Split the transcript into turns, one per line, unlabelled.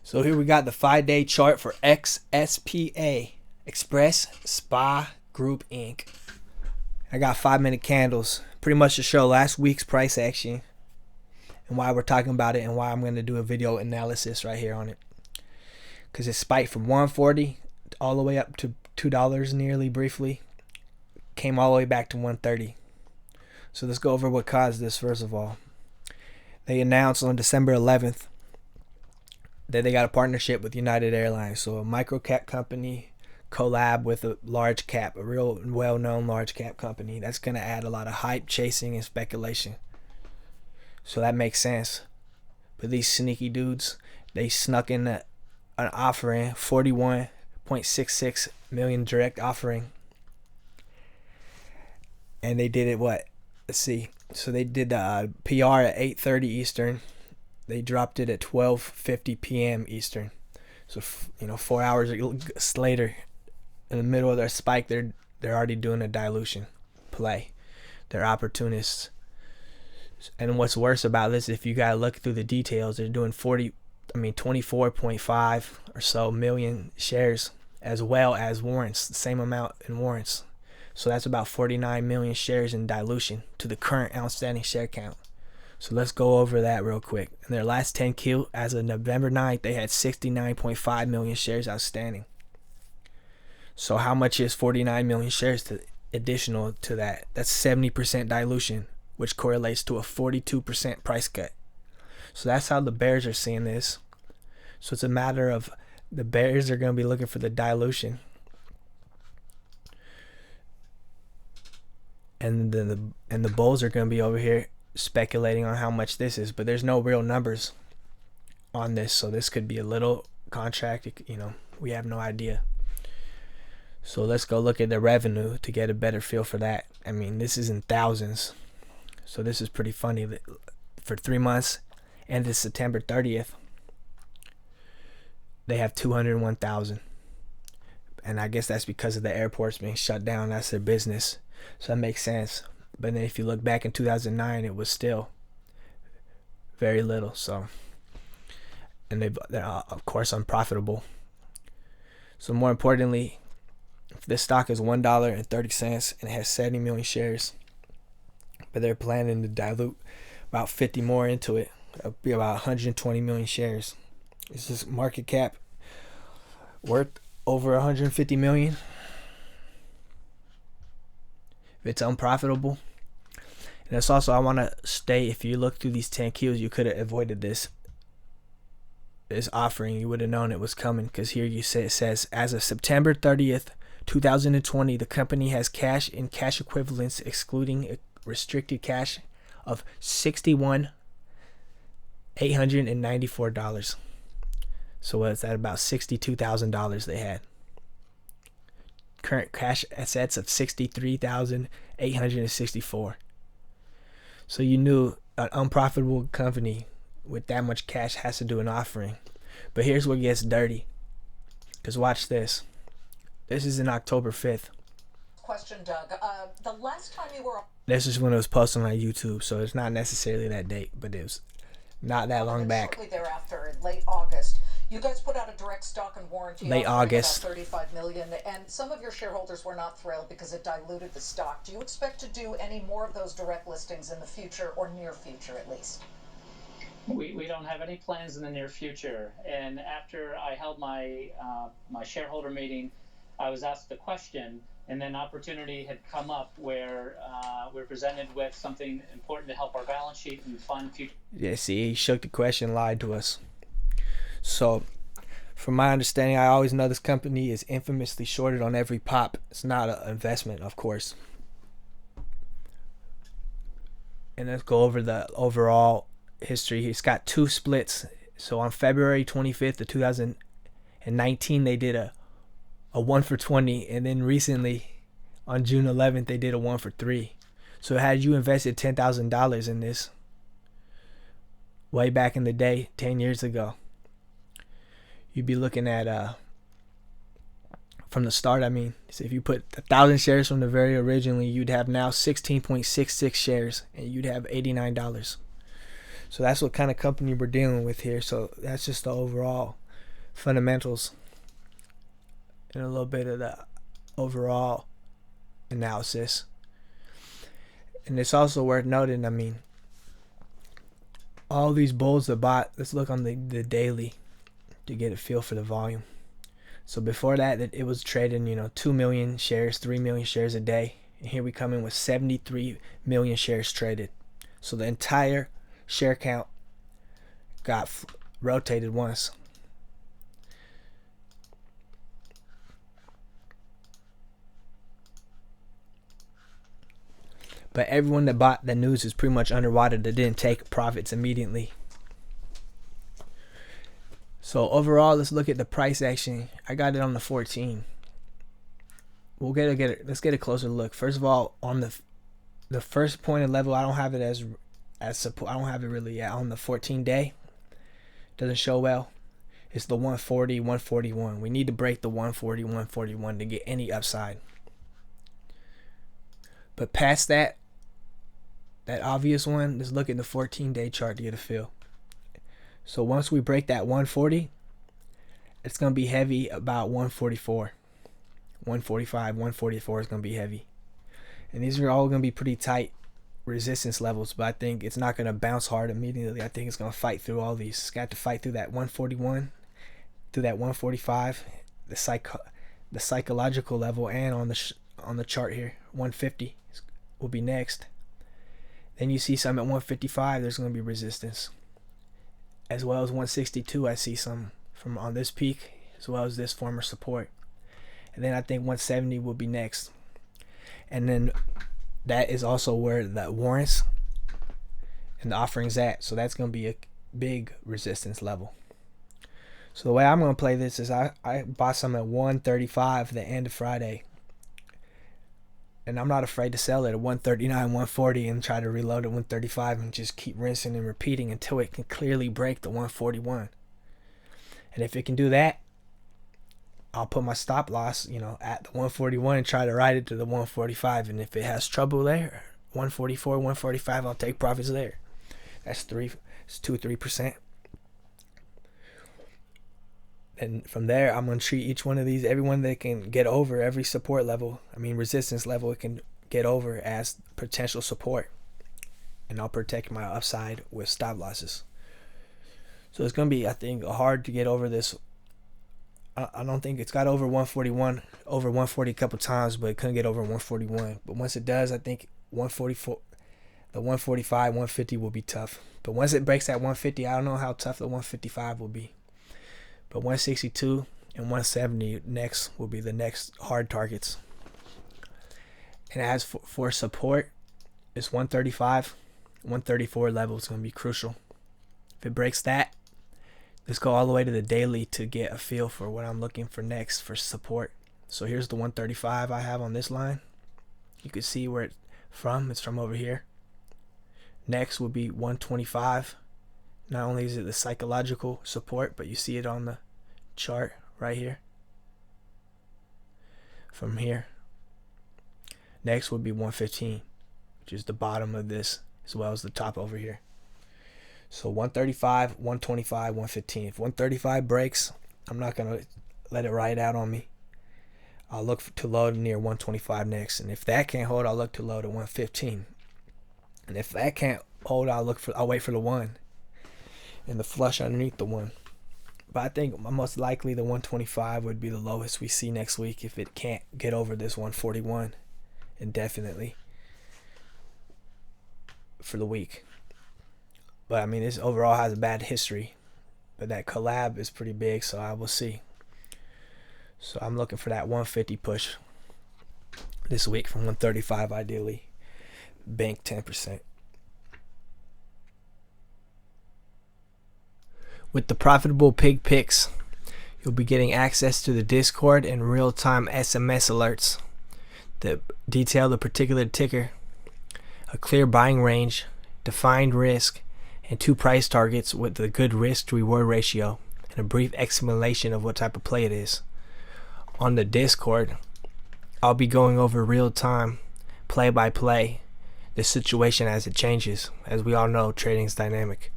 So here we got the 5-day chart for XSPA, XSPA Group Inc. I got 5-minute candles, pretty much to show last week's price action and why we're talking about it and why I'm going to do a video analysis right here on it. Because it spiked from 140 all the way up to $2 nearly briefly, came all the way back to 130. So let's go over what caused this first of all. They announced on December 11th that they got a partnership with United Airlines. So a micro cap company collab with a large cap, a real well-known large cap company. That's going to add a lot of hype, chasing, and speculation. So that makes sense. But these sneaky dudes, they snuck in an offering, 41.66 million direct offering. And they did it what? Let's see. So they did the PR at 8:30 Eastern. They dropped it at 12:50 p.m. Eastern. So 4 hours later, in the middle of their spike, they're already doing a dilution play. They're opportunists. And what's worse about this, if you gotta look through the details, they're doing 24.5 or so million shares, as well as warrants, the same amount in warrants. So that's about 49 million shares in dilution to the current outstanding share count. So let's go over that real quick. In their last 10Q, as of November 9th, they had 69.5 million shares outstanding. So how much is 49 million shares additional to that? That's 70% dilution, which correlates to a 42% price cut. So that's how the bears are seeing this. So it's a matter of the bears are going to be looking for the dilution. And the bulls are going to be over here speculating on how much this is, but there's no real numbers on this, so this could be a little contract, we have no idea. So let's go look at the revenue to get a better feel for that. I mean, this is in thousands, so this is pretty funny. For 3 months ended September 30th, they have 201,000, and I guess that's because of the airports being shut down. That's their business. So that makes sense. But then if you look back in 2009, it was still very little. So, and they're of course unprofitable. So more importantly, if this stock is $1.30 and it has 70 million shares, but they're planning to dilute about 50 more into it, it'll be about 120 million shares. It's just market cap worth over 150 million. If it's unprofitable. And it's also, I want to state, if you look through these 10 Qs, you could have avoided this offering. You would have known it was coming, because here it says, as of September 30th, 2020, the company has cash and cash equivalents, excluding restricted cash, of $61,894. So what's that, about $62,000 they had. Current cash assets of $63,864. So you knew an unprofitable company with that much cash has to do an offering. But here's what gets dirty. Because watch this. This is in October 5th.
Question, Doug. The last time you were...
This is when it was posted on YouTube, so it's not necessarily that date, but it was not that long back.
Shortly thereafter, in late August, you guys put out a direct stock and warranty
late August,
about $35 million, and some of your shareholders were not thrilled because it diluted the stock. Do you expect to do any more of those direct listings in the future, or near future at least?
We don't have any plans in the near future. And after I held my my shareholder meeting, I was asked the question, and then opportunity had come up where we're presented with something important to help our balance sheet and fund future.
Yeah, see, he shook the question, lied to us. So, from my understanding, I always know this company is infamously shorted on every pop. It's not an investment, of course. And let's go over the overall history. It's got 2 splits. So on February 25th of 2019, they did a 1 for 20, and then recently on June 11th they did a 1 for 3. So had you invested $10,000 in this way back in the day, 10 years ago, you'd be looking at from the start, so if you put 1,000 shares from the very originally, you'd have now 16.66 shares, and you'd have $89. So that's what kind of company we're dealing with here. So that's just the overall fundamentals and a little bit of the overall analysis. And it's also worth noting, I mean, all these bulls that bought, let's look on the daily to get a feel for the volume. So before that, it was trading, 2 million shares, 3 million shares a day. And here we come in with 73 million shares traded. So the entire share count got rotated once. But everyone that bought the news is pretty much underwater. That didn't take profits immediately. So overall, let's look at the price action. I got it on the 14. Let's get a closer look. First of all, on the first point of level, I don't have it as support. I don't have it really yet. On the 14 day, doesn't show well. It's the 140, 141. We need to break the 140, 141 to get any upside. But past that obvious one, let's look at the 14-day chart to get a feel. So once we break that 140, it's going to be heavy about 144. 145, 144 is going to be heavy. And these are all going to be pretty tight resistance levels, but I think it's not going to bounce hard immediately. I think it's going to fight through all these. It's got to fight through that 141, through that 145, the psychological level, and on the chart here, 150 will be next. Then you see some at 155, there's going to be resistance. As well as 162, I see some from on this peak, as well as this former support. And then I think 170 will be next. And then that is also where the warrants and the offerings at. So that's going to be a big resistance level. So the way I'm going to play this is I bought some at 135 the end of Friday. And I'm not afraid to sell it at 139, 140 and try to reload at 135 and just keep rinsing and repeating until it can clearly break the 141. And if it can do that, I'll put my stop loss, at the 141 and try to ride it to the 145. And if it has trouble there, 144, 145, I'll take profits there. That's 2-3%. And from there, I'm going to treat each one of these, everyone that can get over every support level, resistance level, it can get over as potential support. And I'll protect my upside with stop losses. So it's going to be, I think, hard to get over this. I don't think it's got over 141, over 140 a couple times, but it couldn't get over 141. But once it does, I think 144, the 145, 150 will be tough. But once it breaks that 150, I don't know how tough the 155 will be. But 162 and 170 next will be the next hard targets. And as for support, it's 135, 134 level is going to be crucial. If it breaks that, let's go all the way to the daily to get a feel for what I'm looking for next for support. So here's the 135 I have on this line. You can see where it's from. It's from over here. Next will be 125. Not only is it the psychological support, but you see it on the chart right here. From here. Next will be 115, which is the bottom of this, as well as the top over here. So 135, 125, 115. If 135 breaks, I'm not going to let it ride out on me. I'll look to load near 125 next. And if that can't hold, I'll look to load at 115. And if that can't hold, I'll wait for the 1 and the flush underneath the 1. But I think most likely the 125 would be the lowest we see next week if it can't get over this 141 indefinitely for the week. But this overall has a bad history. But that collab is pretty big, so I will see. So I'm looking for that 150 push this week from 135 ideally. Bank 10%. With the profitable pig picks, you'll be getting access to the Discord and real-time SMS alerts that detail the particular ticker, a clear buying range, defined risk, and 2 price targets with a good risk to reward ratio, and a brief explanation of what type of play it is. On the Discord, I'll be going over real-time, play-by-play, the situation as it changes. As we all know, trading is dynamic.